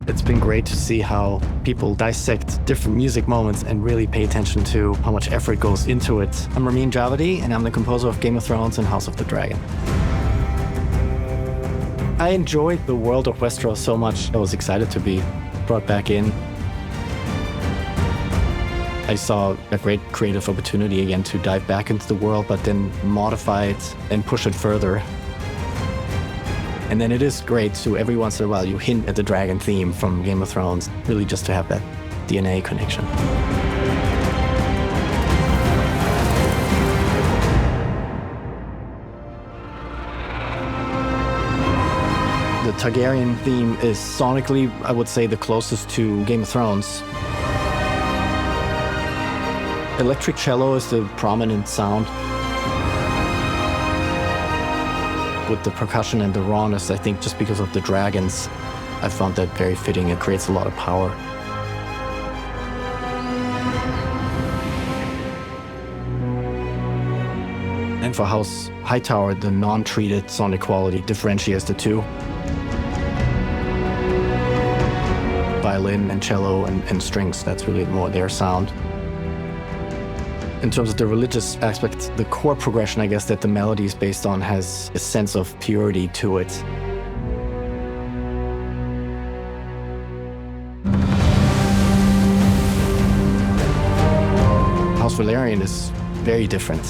It's been great to see how people dissect different music moments and really pay attention to how much effort goes into it. I'm Ramin Djawadi, and I'm the composer of Game of Thrones and House of the Dragon. I enjoyed the world of Westeros so much, I was excited to be brought back in. I saw a great creative opportunity again to dive back into the world, but then modify it and push it further. And then it is great to every once in a while you hint at the dragon theme from Game of Thrones, really just to have that DNA connection. The Targaryen theme is sonically, I would say, the closest to Game of Thrones. Electric cello is the prominent sound. With the percussion and the rawness, I think just because of the dragons, I found that very fitting. It creates a lot of power. And for House Hightower, the non-treated sonic quality differentiates the two. Violin and cello and strings, that's really more their sound. In terms of the religious aspect, the core progression, I guess, that the melody is based on has a sense of purity to it. House Targaryen is very different.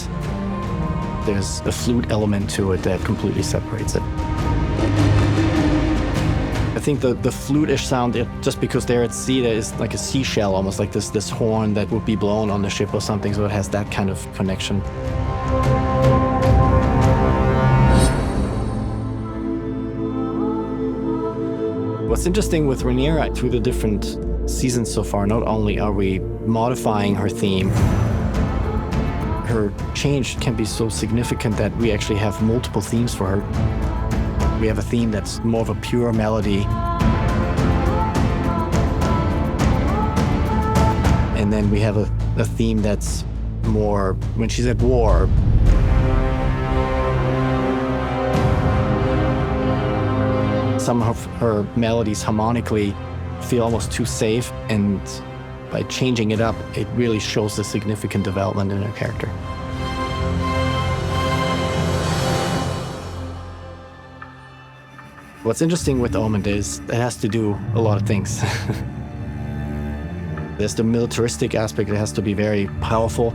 There's a flute element to it that completely separates it. I think the flute-ish sound, just because there at sea, there is like a seashell, almost like this horn that would be blown on the ship or something, so it has that kind of connection. What's interesting with Rhaenyra through the different seasons so far, not only are we modifying her theme, her change can be so significant that we actually have multiple themes for her. We have a theme that's more of a pure melody. And then we have a theme that's more when she's at war. Some of her melodies harmonically feel almost too safe, and by changing it up, it really shows a significant development in her character. What's interesting with Omen is it has to do a lot of things. There's the militaristic aspect, it has to be very powerful.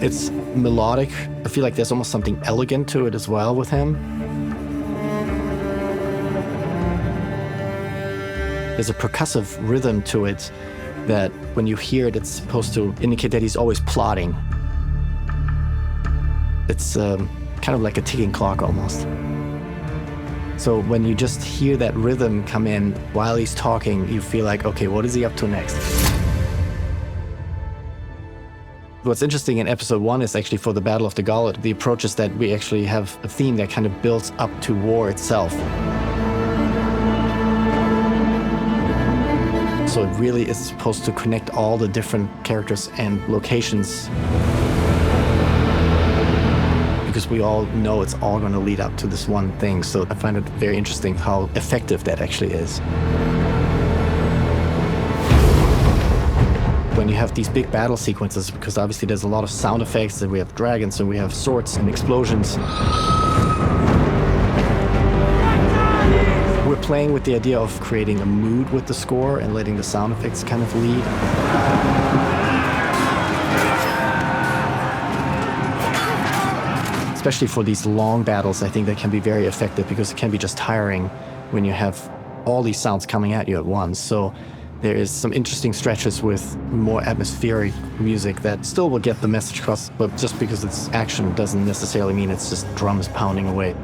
It's melodic. I feel like there's almost something elegant to it as well with him. There's a percussive rhythm to it that when you hear it, it's supposed to indicate that he's always plotting. It's kind of like a ticking clock almost. So when you just hear that rhythm come in while he's talking, you feel like, okay, what is he up to next? What's interesting in episode 1 is actually for the Battle of the Gauntlet, the approach is that we actually have a theme that kind of builds up to war itself. So it really is supposed to connect all the different characters and locations, because we all know it's all going to lead up to this one thing. So I find it very interesting how effective that actually is. When you have these big battle sequences, because obviously there's a lot of sound effects, and we have dragons and we have swords and explosions. We're playing with the idea of creating a mood with the score and letting the sound effects kind of lead. Especially for these long battles, I think that can be very effective because it can be just tiring when you have all these sounds coming at you at once. So there is some interesting stretches with more atmospheric music that still will get the message across, but just because it's action doesn't necessarily mean it's just drums pounding away.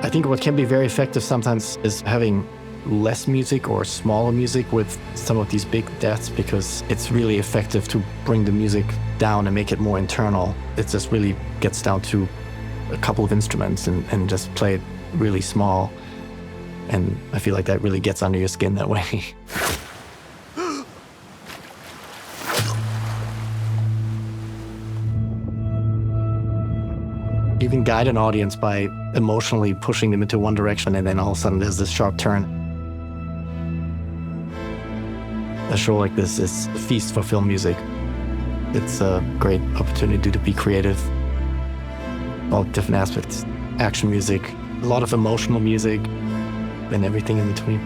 I think what can be very effective sometimes is having less music or smaller music with some of these big deaths, because it's really effective to bring the music down and make it more internal. It just really gets down to a couple of instruments and just play it really small. And I feel like that really gets under your skin that way. It even guide an audience by emotionally pushing them into one direction, and then all of a sudden there's this sharp turn. A show like this is a feast for film music. It's a great opportunity to be creative. All different aspects. Action music, a lot of emotional music, and everything in between.